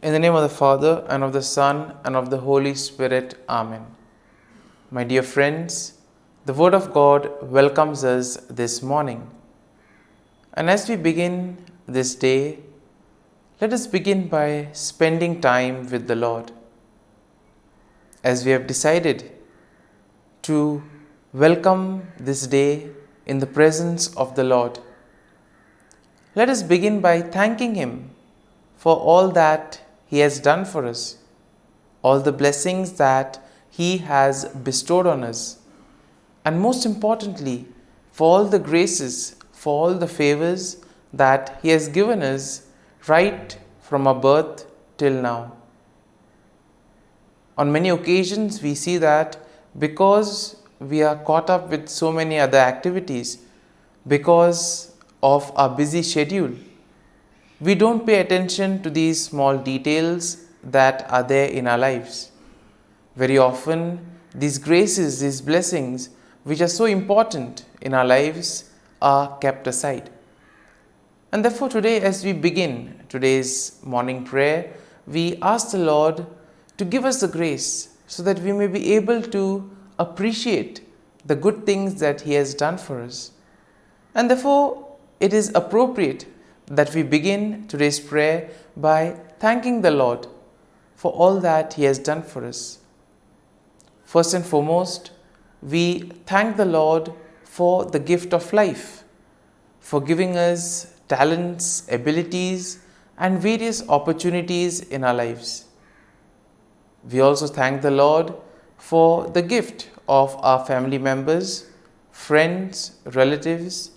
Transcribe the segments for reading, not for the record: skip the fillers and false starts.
In the name of the Father, and of the Son, and of the Holy Spirit. Amen. My dear friends, the Word of God welcomes us this morning. And as we begin this day, let us begin by spending time with the Lord. As we have decided to welcome this day in the presence of the Lord, let us begin by thanking Him for all that He has done for us, all the blessings that He has bestowed on us, and most importantly, for all the graces, for all the favors that He has given us right from our birth till now. On many occasions, we see that because we are caught up with so many other activities, because of our busy schedule, we don't pay attention to these small details that are there in our lives. Very often, these graces, these blessings, which are so important in our lives, are kept aside. And therefore, today, as we begin today's morning prayer, we ask the Lord to give us the grace so that we may be able to appreciate the good things that He has done for us. And therefore, it is appropriate that we begin today's prayer by thanking the Lord for all that He has done for us. First and foremost, we thank the Lord for the gift of life, for giving us talents, abilities, and various opportunities in our lives. We also thank the Lord for the gift of our family members, friends, relatives,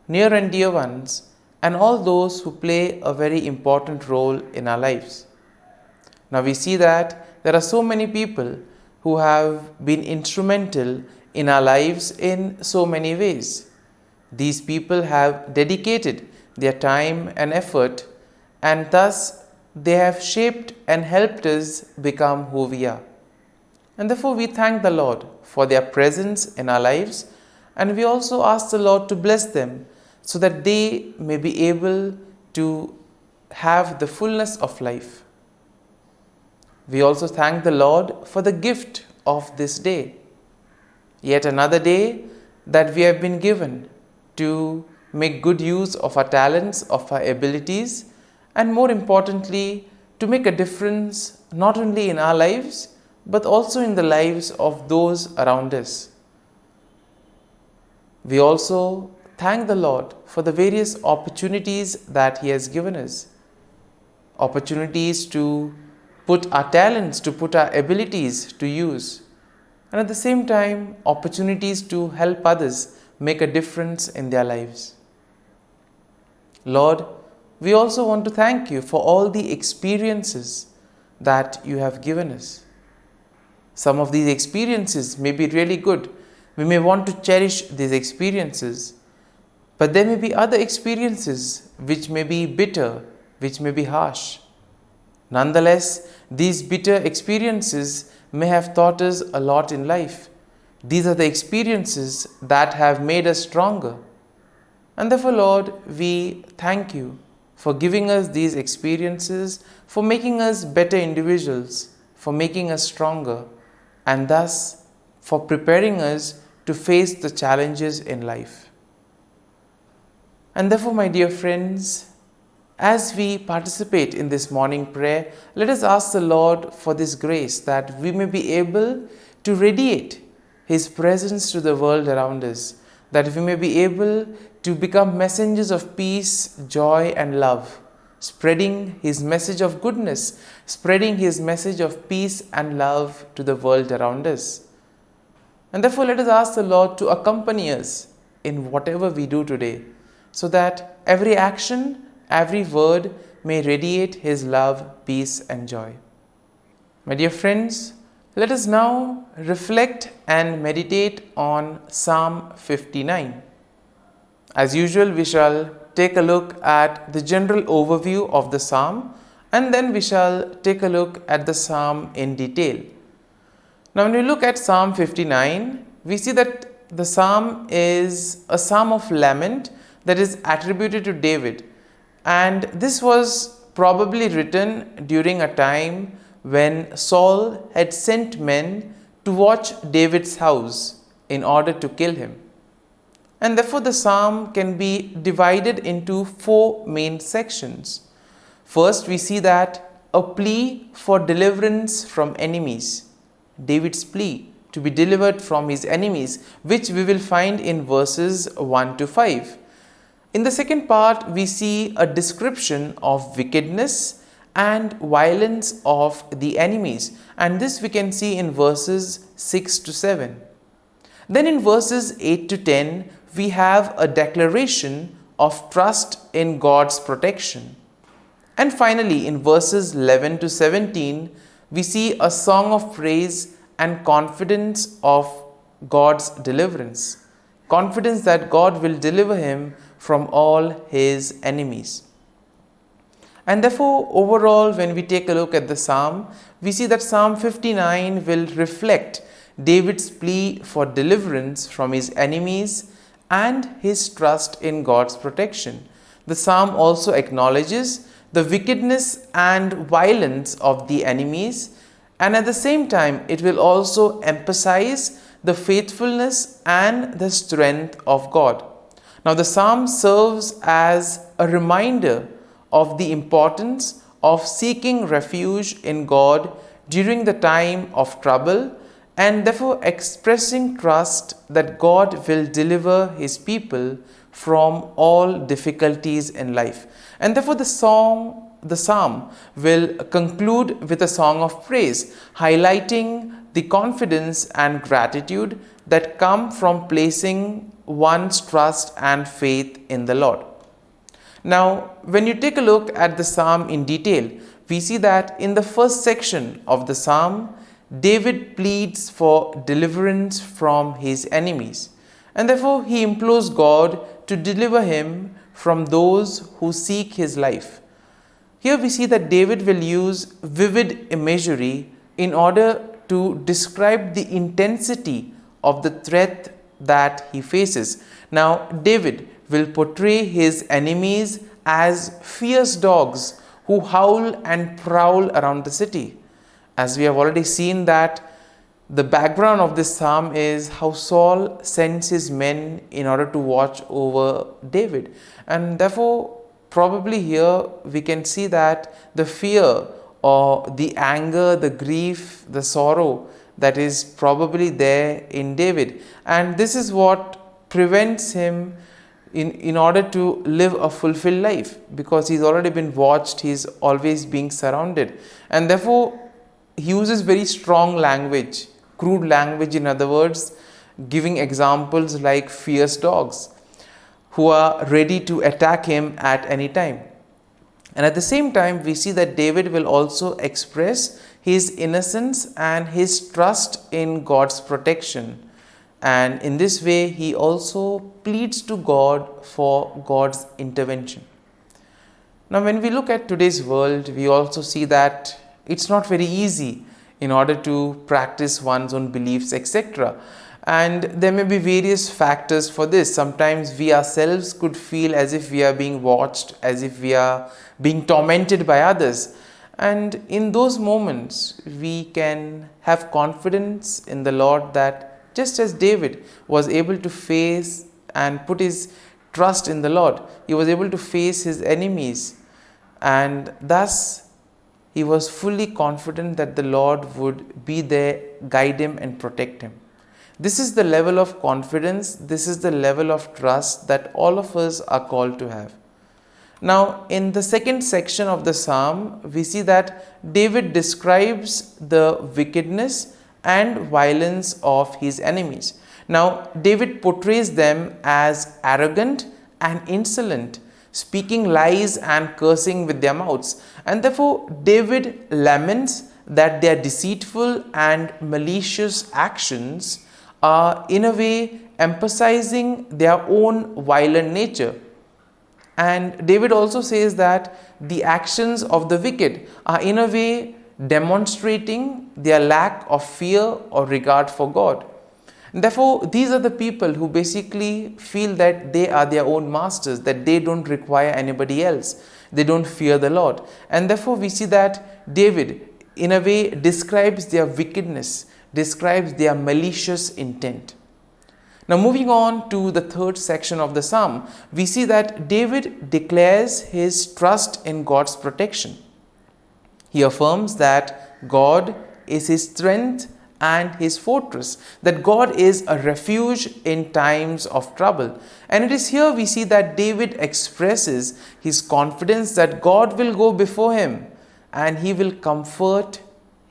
near and dear ones, and all those who play a very important role in our lives. Now we see that there are so many people who have been instrumental in our lives in so many ways. These people have dedicated their time and effort, and thus they have shaped and helped us become who we are. And therefore we thank the Lord for their presence in our lives, and we also ask the Lord to bless them so that they may be able to have the fullness of life. We also thank the Lord for the gift of this day, yet another day that we have been given to make good use of our talents, of our abilities, and more importantly, to make a difference not only in our lives, but also in the lives of those around us. We also thank the Lord for the various opportunities that He has given us. Opportunities to put our talents, to put our abilities to use. And at the same time, opportunities to help others make a difference in their lives. Lord, we also want to thank You for all the experiences that You have given us. Some of these experiences may be really good. We may want to cherish these experiences. But there may be other experiences which may be bitter, which may be harsh. Nonetheless, these bitter experiences may have taught us a lot in life. These are the experiences that have made us stronger. And therefore, Lord, we thank You for giving us these experiences, for making us better individuals, for making us stronger, and thus for preparing us to face the challenges in life. And therefore, my dear friends, as we participate in this morning prayer, let us ask the Lord for this grace that we may be able to radiate His presence to the world around us, that we may be able to become messengers of peace, joy, and love, spreading His message of goodness, spreading His message of peace and love to the world around us. And therefore, let us ask the Lord to accompany us in whatever we do today, so that every action, every word may radiate His love, peace, and joy. My dear friends, let us now reflect and meditate on Psalm 59. As usual, we shall take a look at the general overview of the psalm, and then we shall take a look at the psalm in detail. Now, when we look at Psalm 59, we see that the psalm is a psalm of lament that is attributed to David. And this was probably written during a time when Saul had sent men to watch David's house in order to kill him. And therefore the psalm can be divided into four main sections. First, we see that a plea for deliverance from enemies. David's plea to be delivered from his enemies, which we will find in verses 1 to 5. In the second part, we see a description of wickedness and violence of the enemies, and this we can see in verses 6 to 7. Then in verses 8 to 10, we have a declaration of trust in God's protection. And finally, in verses 11 to 17, we see a song of praise and confidence of God's deliverance. Confidence that God will deliver him from all his enemies. And therefore, overall, when we take a look at the psalm, we see that Psalm 59 will reflect David's plea for deliverance from his enemies and his trust in God's protection. The psalm also acknowledges the wickedness and violence of the enemies, and at the same time, it will also emphasize the faithfulness and the strength of God. Now, the psalm serves as a reminder of the importance of seeking refuge in God during the time of trouble, and therefore expressing trust that God will deliver his people from all difficulties in life. And therefore the psalm will conclude with a song of praise, highlighting the confidence and gratitude that come from placing one's trust and faith in the Lord. Now, when you take a look at the psalm in detail, we see that in the first section of the psalm, David pleads for deliverance from his enemies, and therefore he implores God to deliver him from those who seek his life. Here we see that David will use vivid imagery in order to describe the intensity of the threat that he faces. Now, David will portray his enemies as fierce dogs who howl and prowl around the city. As we have already seen that the background of this psalm is how Saul sends his men in order to watch over David. And therefore, probably here we can see that the fear or the anger, the grief, the sorrow that is probably there in David. And this is what prevents him in order to live a fulfilled life, because he's already been watched, he's always being surrounded. And therefore, he uses very strong language, crude language, in other words, giving examples like fierce dogs who are ready to attack him at any time. And at the same time, we see that David will also express his innocence and his trust in God's protection. And in this way, he also pleads to God for God's intervention. Now, when we look at today's world, we also see that it's not very easy in order to practice one's own beliefs, etc. And there may be various factors for this. Sometimes we ourselves could feel as if we are being watched, as if we are being tormented by others. And in those moments, we can have confidence in the Lord that just as David was able to face and put his trust in the Lord, he was able to face his enemies, and thus he was fully confident that the Lord would be there, guide him and protect him. This is the level of confidence, this is the level of trust that all of us are called to have. Now, in the second section of the psalm, we see that David describes the wickedness and violence of his enemies. Now, David portrays them as arrogant and insolent, speaking lies and cursing with their mouths. And therefore, David laments that their deceitful and malicious actions are in a way emphasizing their own violent nature. And David also says that the actions of the wicked are in a way demonstrating their lack of fear or regard for God. Therefore, these are the people who basically feel that they are their own masters, that they don't require anybody else. They don't fear the Lord. And therefore, we see that David, in a way, describes their wickedness, describes their malicious intent. Now, moving on to the third section of the psalm, we see that David declares his trust in God's protection. He affirms that God is his strength and his fortress, that God is a refuge in times of trouble. And it is here we see that David expresses his confidence that God will go before him and he will comfort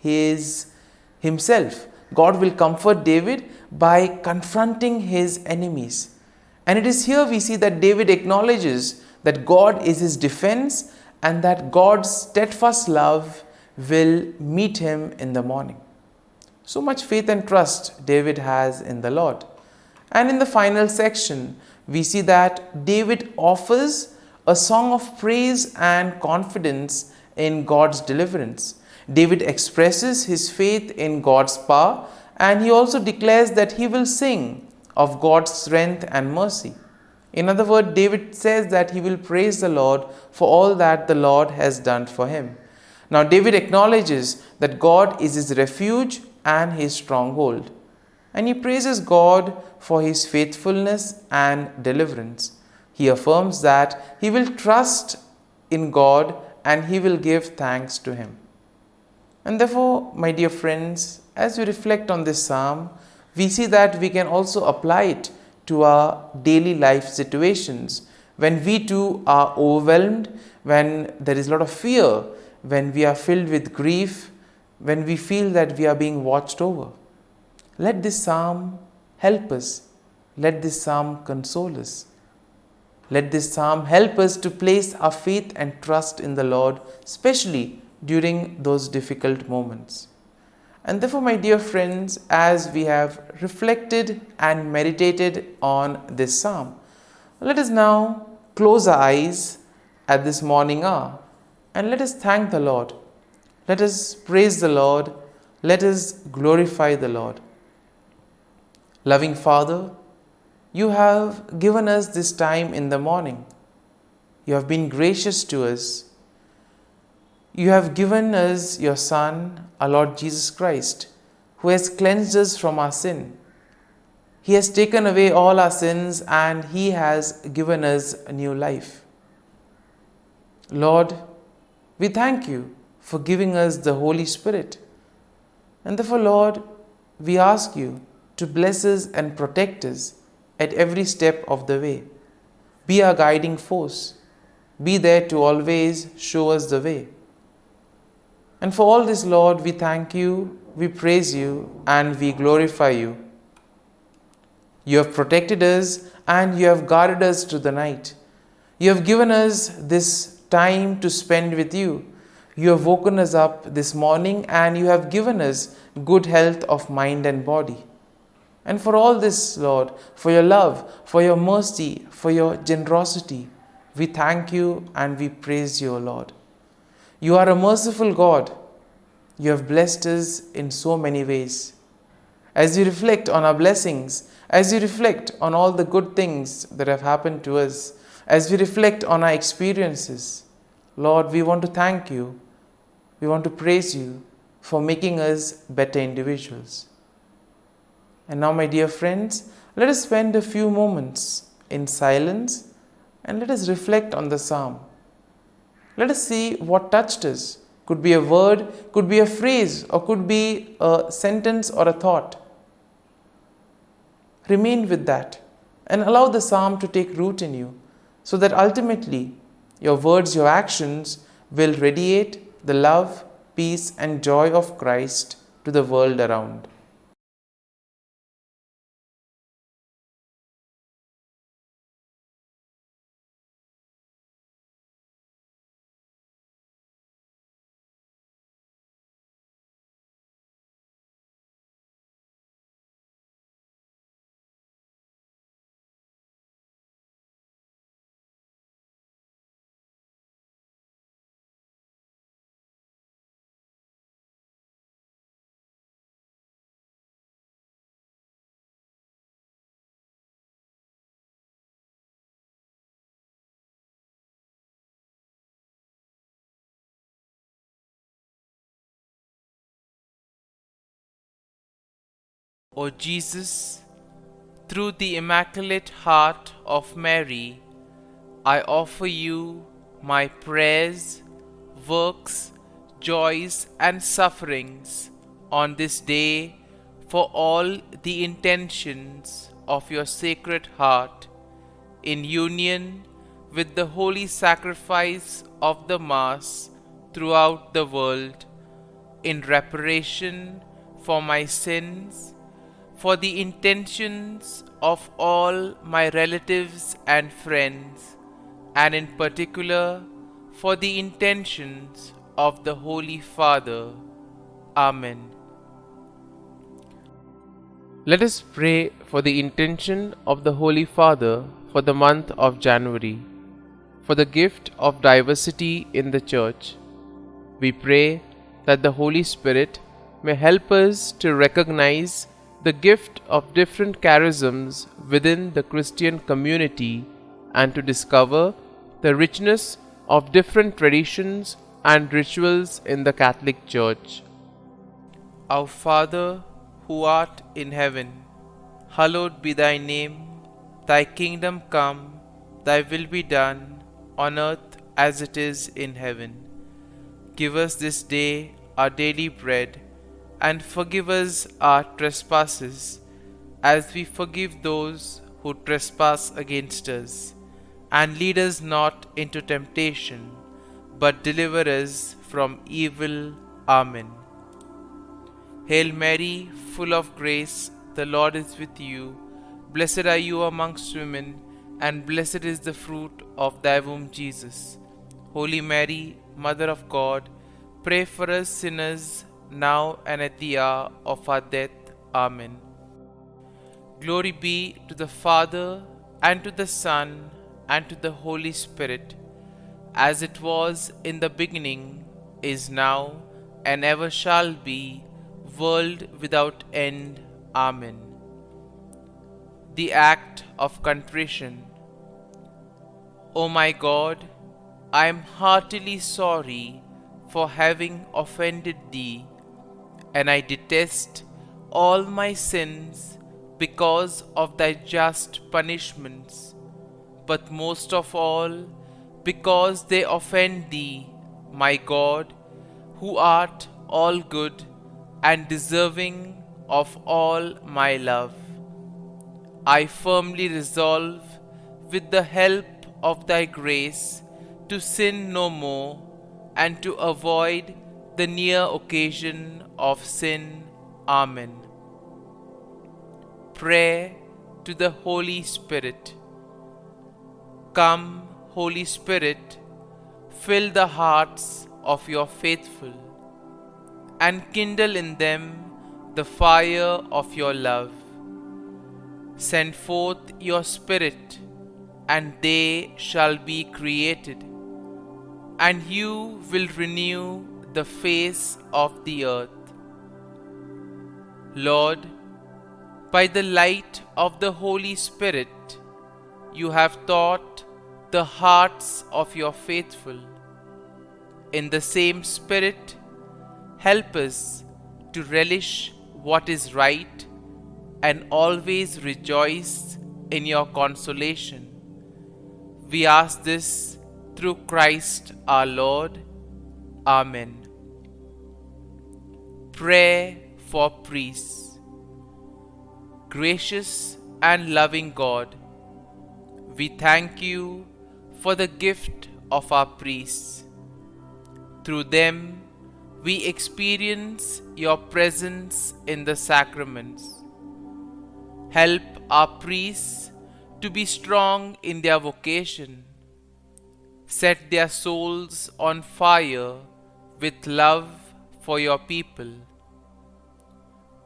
himself. God will comfort David by confronting his enemies. And it is here we see that David acknowledges that God is his defense and that God's steadfast love will meet him in the morning. So much faith and trust David has in the Lord. And in the final section, we see that David offers a song of praise and confidence in God's deliverance. David expresses his faith in God's power, and he also declares that he will sing of God's strength and mercy. In other words, David says that he will praise the Lord for all that the Lord has done for him. Now, David acknowledges that God is his refuge and his stronghold, and he praises God for his faithfulness and deliverance. He affirms that he will trust in God and he will give thanks to him. And therefore, my dear friends, as we reflect on this psalm, we see that we can also apply it to our daily life situations. When we too are overwhelmed, when there is a lot of fear, when we are filled with grief, when we feel that we are being watched over, let this psalm help us. Let this psalm console us. Let this psalm help us to place our faith and trust in the Lord, especially during those difficult moments. And therefore, my dear friends, as we have reflected and meditated on this psalm, let us now close our eyes at this morning hour and let us thank the Lord. Let us praise the Lord. Let us glorify the Lord. Loving Father, you have given us this time in the morning. You have been gracious to us. You have given us your Son, our Lord Jesus Christ, who has cleansed us from our sin. He has taken away all our sins and He has given us a new life. Lord, we thank you for giving us the Holy Spirit. And therefore, Lord, we ask you to bless us and protect us at every step of the way. Be our guiding force. Be there to always show us the way. And for all this, Lord, we thank you, we praise you, and we glorify you. You have protected us and you have guarded us through the night. You have given us this time to spend with you. You have woken us up this morning and you have given us good health of mind and body. And for all this, Lord, for your love, for your mercy, for your generosity, we thank you and we praise you, O Lord. You are a merciful God. You have blessed us in so many ways. As you reflect on our blessings, as you reflect on all the good things that have happened to us, as we reflect on our experiences, Lord, we want to thank you. We want to praise you for making us better individuals. And now, my dear friends, let us spend a few moments in silence and let us reflect on the psalm. Let us see what touched us. Could be a word, could be a phrase, or could be a sentence or a thought. Remain with that and allow the psalm to take root in you so that ultimately your words, your actions will radiate the love, peace, and joy of Christ to the world around. O Jesus, through the Immaculate Heart of Mary, I offer you my prayers, works, joys, and sufferings on this day for all the intentions of your Sacred Heart, in union with the holy sacrifice of the Mass throughout the world, in reparation for my sins, for the intentions of all my relatives and friends, and in particular for the intentions of the Holy Father. Amen. Let us pray for the intention of the Holy Father for the month of January, for the gift of diversity in the Church. We pray that the Holy Spirit may help us to recognize the gift of different charisms within the Christian community and to discover the richness of different traditions and rituals in the Catholic Church. Our Father, who art in heaven, hallowed be thy name. Thy kingdom come, thy will be done, on earth as it is in heaven. Give us this day our daily bread, and forgive us our trespasses, as we forgive those who trespass against us. And lead us not into temptation, but deliver us from evil. Amen. Hail Mary, full of grace, the Lord is with you. Blessed are you amongst women, and blessed is the fruit of thy womb, Jesus. Holy Mary, Mother of God, pray for us sinners, now and at the hour of our death. Amen. Glory be to the Father, and to the Son, and to the Holy Spirit, as it was in the beginning, is now, and ever shall be, world without end. Amen. The Act of Contrition. O my God, I am heartily sorry for having offended thee, and I detest all my sins because of thy just punishments, but most of all because they offend thee, my God, who art all good and deserving of all my love. I firmly resolve, with the help of thy grace, to sin no more, and to avoid the near occasion of sin. Amen. Prayer to the Holy Spirit. Come, Holy Spirit, fill the hearts of your faithful, and kindle in them the fire of your love. Send forth your Spirit, and they shall be created, and you will renew the face of the earth. Lord, by the light of the Holy Spirit, you have taught the hearts of your faithful. In the same Spirit, help us to relish what is right and always rejoice in your consolation. We ask this through Christ our Lord. Amen. Prayer for priests. Gracious and loving God, we thank you for the gift of our priests. Through them, we experience your presence in the sacraments. Help our priests to be strong in their vocation. Set their souls on fire with love for your people.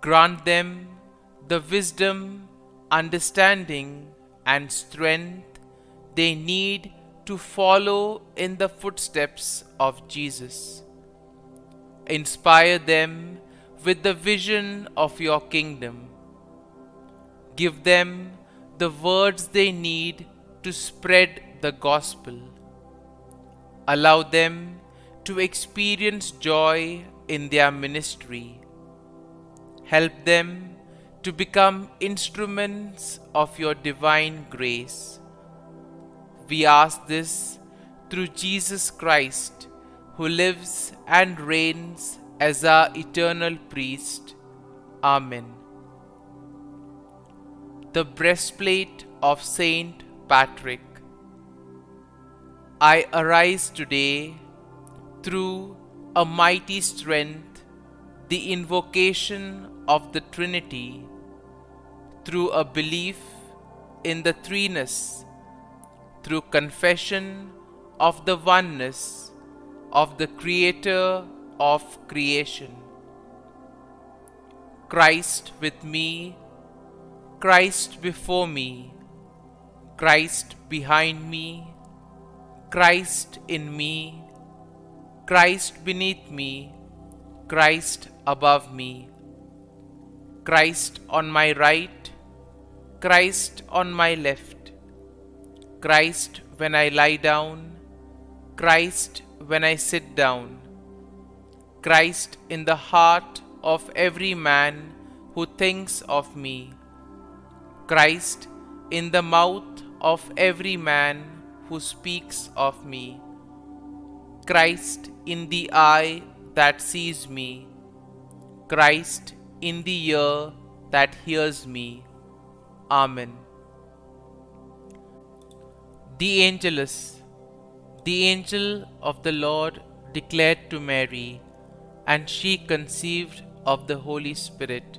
Grant them the wisdom, understanding, and strength they need to follow in the footsteps of Jesus. Inspire them with the vision of your kingdom. Give them the words they need to spread the gospel. Allow them to experience joy in their ministry. Help them to become instruments of your divine grace. We ask this through Jesus Christ, who lives and reigns as our eternal priest. Amen. The breastplate of Saint Patrick. I arise today through a mighty strength, the invocation of the Trinity, through a belief in the threeness, through confession of the oneness of the Creator of creation. Christ with me, Christ before me, Christ behind me, Christ in me, Christ beneath me, Christ above me, Christ on my right, Christ on my left, Christ when I lie down, Christ when I sit down, Christ in the heart of every man who thinks of me, Christ in the mouth of every man who speaks of me, Christ in the eye that sees me, Christ in the ear that hears me. Amen. The Angelus. The angel of the Lord declared to Mary, and she conceived of the Holy Spirit.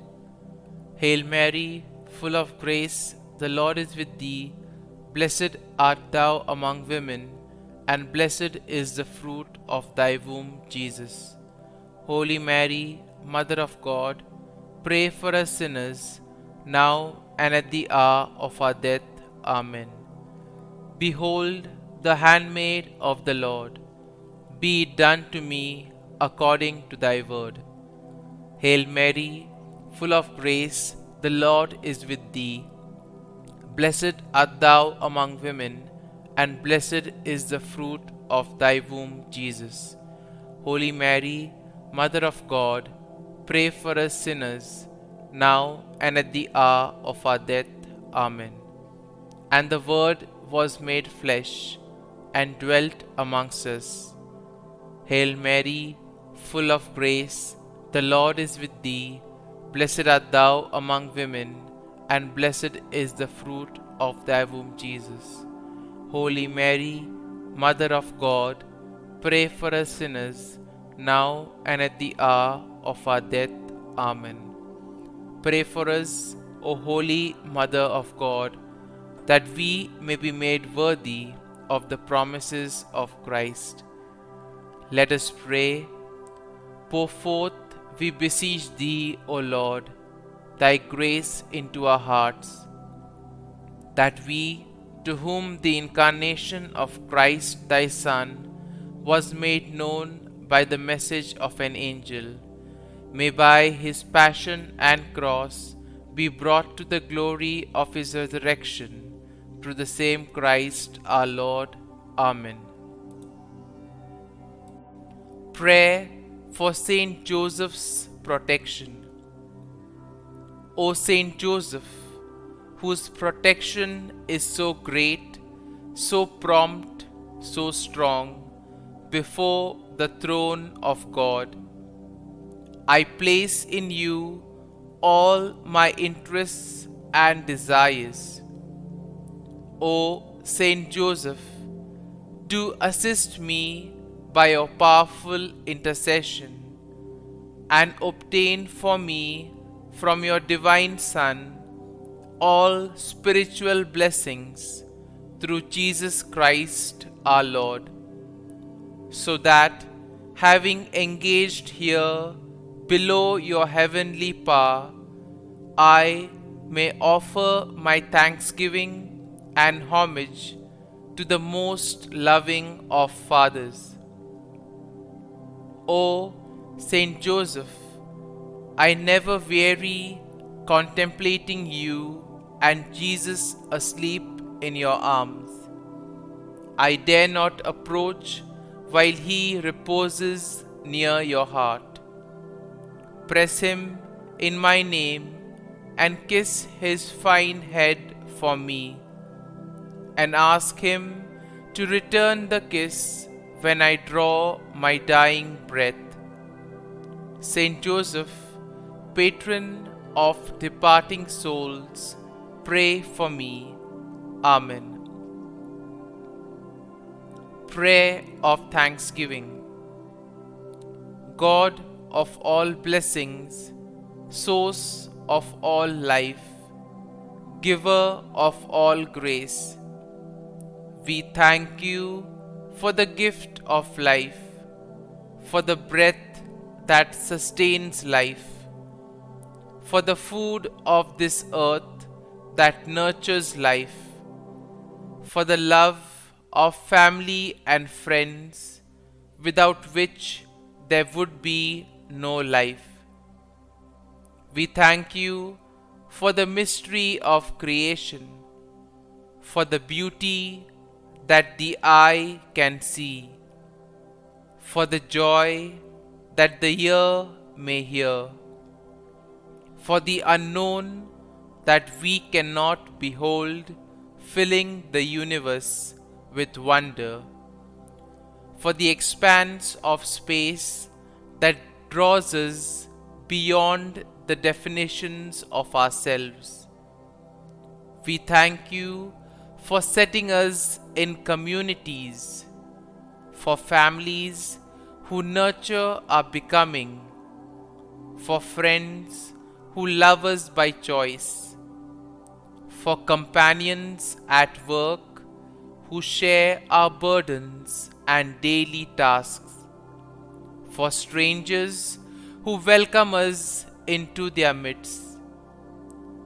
Hail Mary, full of grace, the Lord is with thee. Blessed art thou among women, and blessed is the fruit of thy womb, Jesus. Holy Mary, Mother of God, pray for us sinners, now and at the hour of our death. Amen. Behold, the handmaid of the Lord, be it done to me according to thy word. Hail Mary, full of grace, the Lord is with thee. Blessed art thou among women, and blessed is the fruit of thy womb, Jesus. Holy Mary, Mother of God, pray for us sinners, now and at the hour of our death. Amen. And the Word was made flesh, and dwelt amongst us. Hail Mary, full of grace, the Lord is with thee. Blessed art thou among women, and blessed is the fruit of thy womb, Jesus. Holy Mary, Mother of God, pray for us sinners, now and at the hour of our death. Amen. Pray for us, O Holy Mother of God, that we may be made worthy of the promises of Christ. Let us pray. Pour forth, we beseech thee, O Lord, thy grace into our hearts, that we, to whom the incarnation of Christ thy Son was made known by the message of an angel, may by his passion and cross be brought to the glory of his resurrection, through the same Christ our Lord. Amen. Prayer for Saint Joseph's protection. O Saint Joseph, whose protection is so great, so prompt, so strong, before the throne of God, I place in you all my interests and desires. O Saint Joseph, do assist me by your powerful intercession, and obtain for me from your divine Son all spiritual blessings through Jesus Christ our Lord, so that, having engaged here below your heavenly power, I may offer my thanksgiving and homage to the most loving of fathers. O Saint Joseph, I never weary contemplating you and Jesus asleep in your arms. I dare not approach while he reposes near your heart. Press him in my name and kiss his fine head for me, and ask him to return the kiss when I draw my dying breath. Saint Joseph, patron of departing souls, pray for me. Amen. Prayer of Thanksgiving. God of all blessings, source of all life, giver of all grace, we thank you for the gift of life, for the breath that sustains life, for the food of this earth that nurtures life, for the love of family and friends, without which there would be no life. We thank you for the mystery of creation, for the beauty that the eye can see, for the joy that the ear may hear, for the unknown that we cannot behold, filling the universe with wonder, for the expanse of space that draws us beyond the definitions of ourselves. We thank you for setting us in communities, for families who nurture our becoming, for friends who love us by choice, for companions at work who share our burdens and daily tasks, for strangers who welcome us into their midst,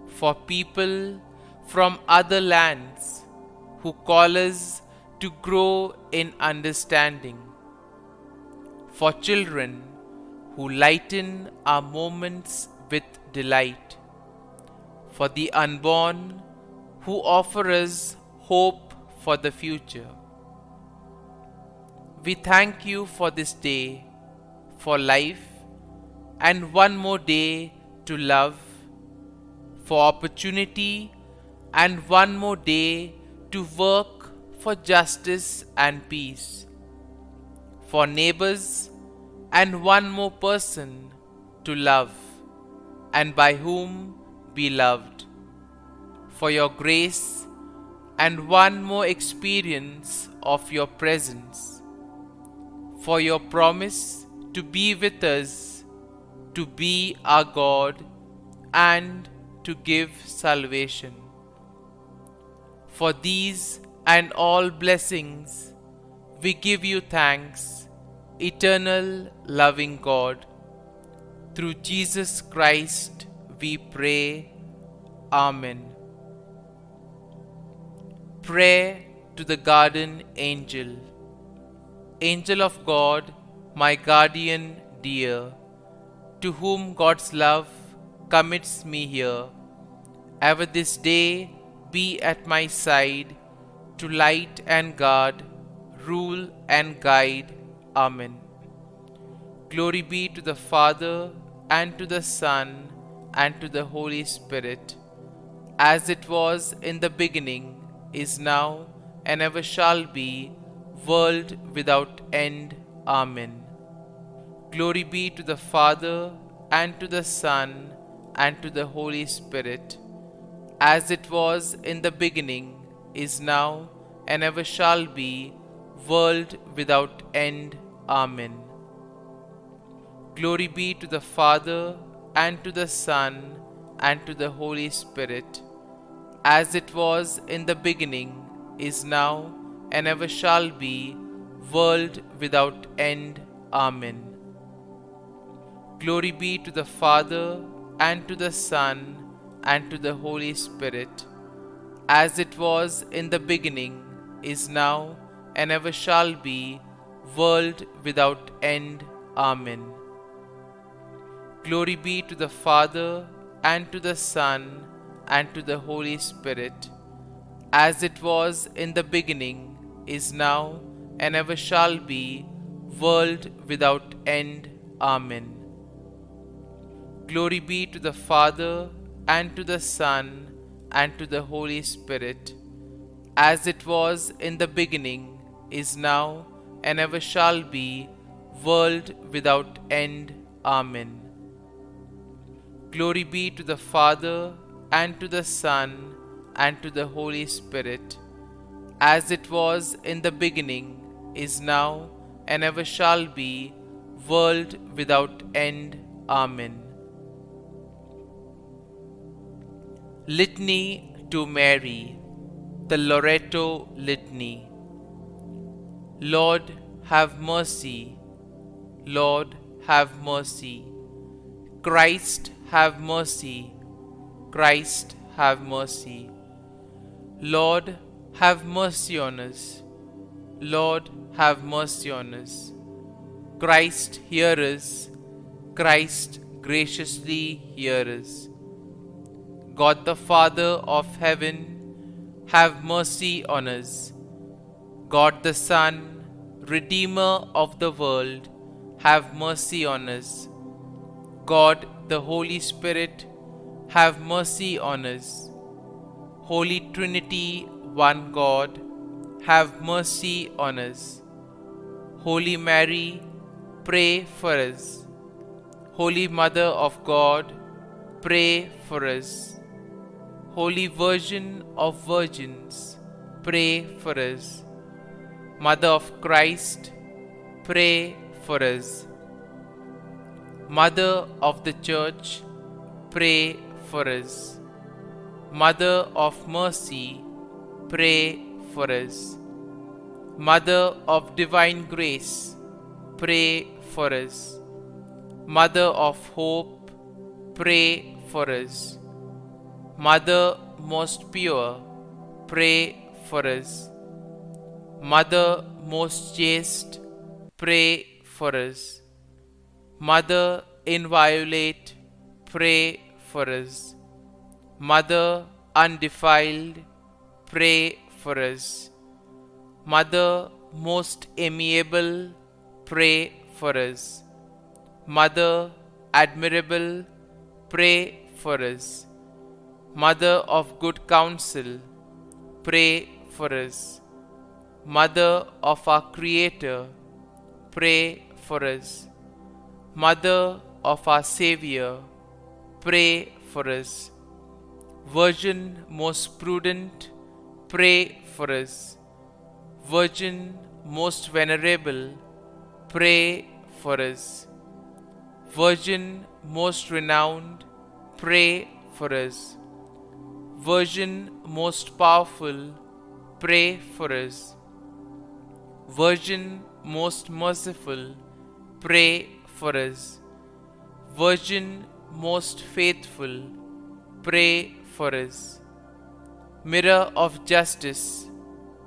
for people from other lands who call us to grow in understanding, for children who lighten our moments with delight, for the unborn who offer us hope for the future. We thank you for this day, for life, and one more day to love, for opportunity, and one more day to work for justice and peace, for neighbors, and one more person to love, and by whom be loved, for your grace, and one more experience of your presence, for your promise to be with us, to be our God, and to give salvation. For these and all blessings, we give you thanks, eternal loving God. Through Jesus Christ we pray. Amen. Prayer to the Guardian Angel. Angel of God, my guardian dear, to whom God's love commits me here, ever this day be at my side, to light and guard, rule and guide. Amen. Glory be to the Father, and to the Son, and to the Holy Spirit, as it was in the beginning, is now, and ever shall be, world without end. Amen. Glory be to the Father, and to the Son, and to the Holy Spirit, as it was in the beginning, is now, and ever shall be, world without end. Amen. Glory be to the Father, and to the Son, and to the Holy Spirit, as it was in the beginning, is now, and ever shall be, world without end. Amen. Glory be to the Father, and to the Son, and to the Holy Spirit, as it was in the beginning, is now, and ever shall be, world without end. Amen. Glory be to the Father, and to the Son, and to the Holy Spirit, as it was in the beginning, is now, and ever shall be, world without end. Amen. Glory be to the Father, and to the Son, and to the Holy Spirit, as it was in the beginning, is now, and ever shall be, world without end. Amen. Glory be to the Father, and to the Son, and to the Holy Spirit, as it was in the beginning, is now, and ever shall be, world without end. Amen. Litany to Mary, the Loreto Litany. Lord, have mercy. Lord, have mercy. Christ, have mercy. Christ, have mercy. Lord, have mercy on us. Lord, have mercy on us. Christ, hear us. Christ, graciously hear us. God the Father of heaven, have mercy on us. God the Son, Redeemer of the world, have mercy on us. God the Holy Spirit, have mercy on us. Holy Trinity, one God, have mercy on us. Holy Mary, pray for us. Holy Mother of God, pray for us. Holy Virgin of Virgins, pray for us. Mother of Christ, pray for us. Mother of the Church, pray for us. Mother of Mercy, pray for us. Mother of Divine Grace, pray for us. Mother of Hope, pray for us. Mother most pure, pray for us. Mother most chaste, pray for us. Mother inviolate, pray for us. Mother undefiled, pray for us. Mother most amiable, pray for us. Mother admirable, pray for us. Mother of good counsel, pray for us. Mother of our Creator, pray for us. Mother of our Savior, pray for us. Virgin most prudent, pray for us. Virgin most venerable, pray for us. Virgin most renowned, pray for us. Virgin most powerful, pray for us. Virgin most merciful, pray for us. Virgin most faithful, pray for us. Mirror of justice,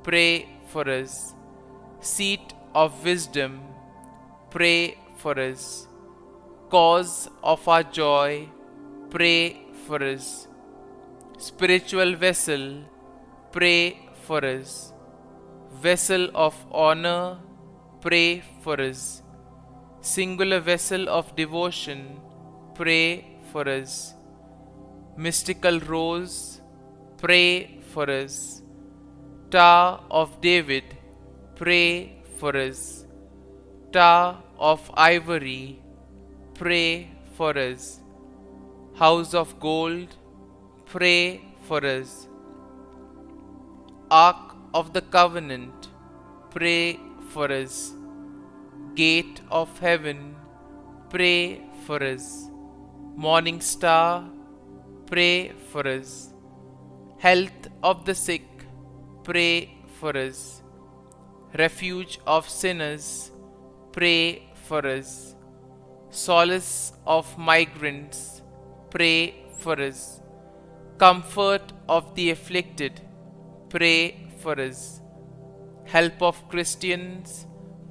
pray for us. Seat of wisdom, pray for us. Cause of our joy, pray for us. Spiritual vessel, pray for us. Vessel of honor, pray for us. Singular vessel of devotion, pray for us. Mystical rose, pray for us. Tower of David, pray for us. Tower of ivory, pray for us. House of gold, pray for us. Ark of the covenant, pray for us. Gate of heaven, pray for us. Morning star, pray for us. Health of the sick, pray for us. Refuge of sinners, pray for us. Solace of migrants, pray for us. Comfort of the afflicted, pray for us. Help of Christians,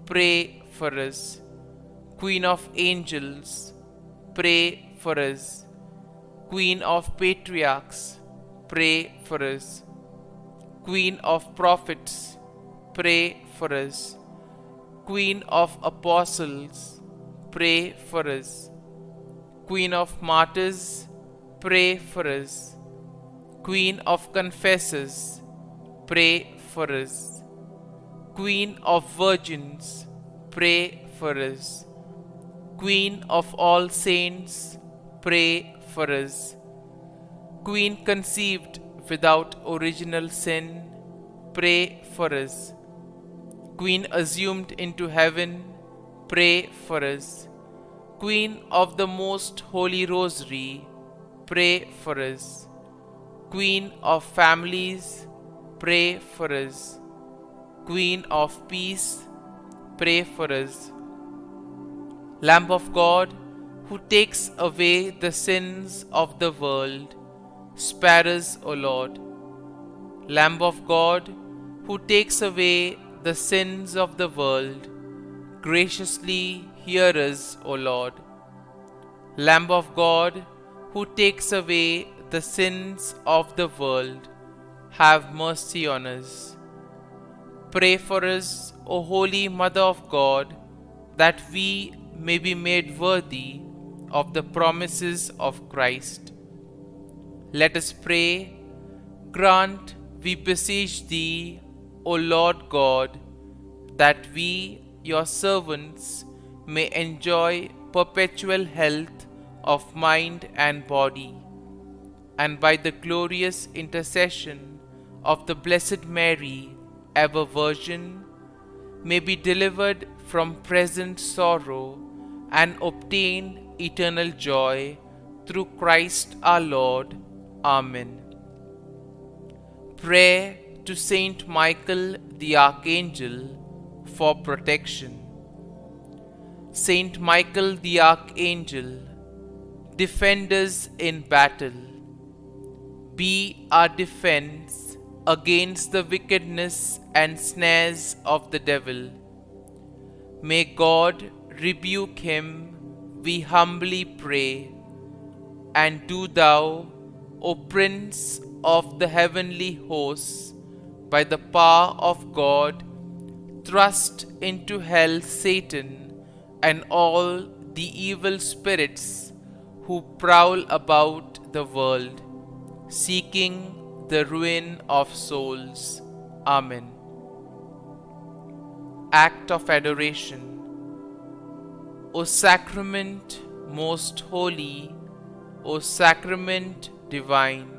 pray for us. Queen of angels, pray for us. Queen of patriarchs, pray for us. Queen of prophets, pray for us. Queen of apostles, pray for us. Queen of martyrs, pray for us. Queen of Confessors, pray for us. Queen of Virgins, pray for us. Queen of all saints, pray for us. Queen conceived without original sin, pray for us. Queen assumed into heaven, pray for us. Queen of the Most Holy Rosary, pray for us. Queen of families, pray for us. Queen of peace, pray for us. Lamb of God, who takes away the sins of the world, spare us, O Lord. Lamb of God, who takes away the sins of the world, graciously hear us, O Lord. Lamb of God, who takes away the sins of the world, have mercy on us. Pray for us, O Holy Mother of God, that we may be made worthy of the promises of Christ. Let us pray. Grant, we beseech Thee, O Lord God, that we, Your servants, may enjoy perpetual health of mind and body, and by the glorious intercession of the Blessed Mary, ever Virgin, may be delivered from present sorrow and obtain eternal joy through Christ our Lord. Amen. Prayer to Saint Michael the Archangel for protection. Saint Michael the Archangel, defend us in battle. Be our defense against the wickedness and snares of the devil. May God rebuke him, we humbly pray. And do Thou, O Prince of the heavenly hosts, by the power of God, thrust into hell Satan and all the evil spirits who prowl about the world, seeking the ruin of souls. Amen. Act of Adoration. O Sacrament most holy, O Sacrament divine,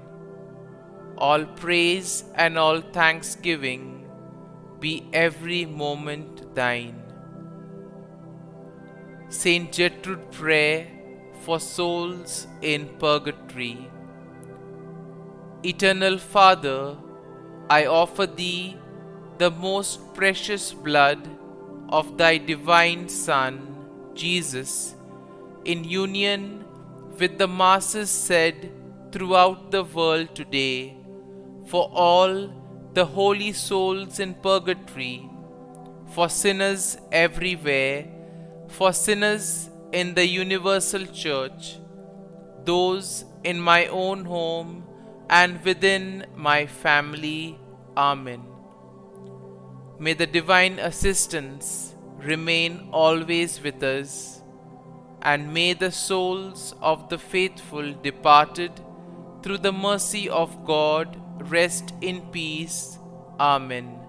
all praise and all thanksgiving be every moment Thine. Saint Gertrude Prayer for souls in purgatory. Eternal Father, I offer Thee the most precious blood of Thy divine Son, Jesus, in union with the masses said throughout the world today, for all the holy souls in purgatory, for sinners everywhere, for sinners in the universal church, those in my own home and within my family. Amen. May the divine assistance remain always with us, and may the souls of the faithful departed through the mercy of God rest in peace. Amen.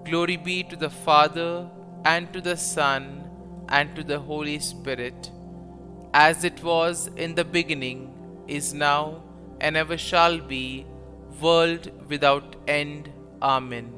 Glory be to the Father, and to the Son, and to the Holy Spirit, as it was in the beginning, is now, and ever shall be, world without end. Amen.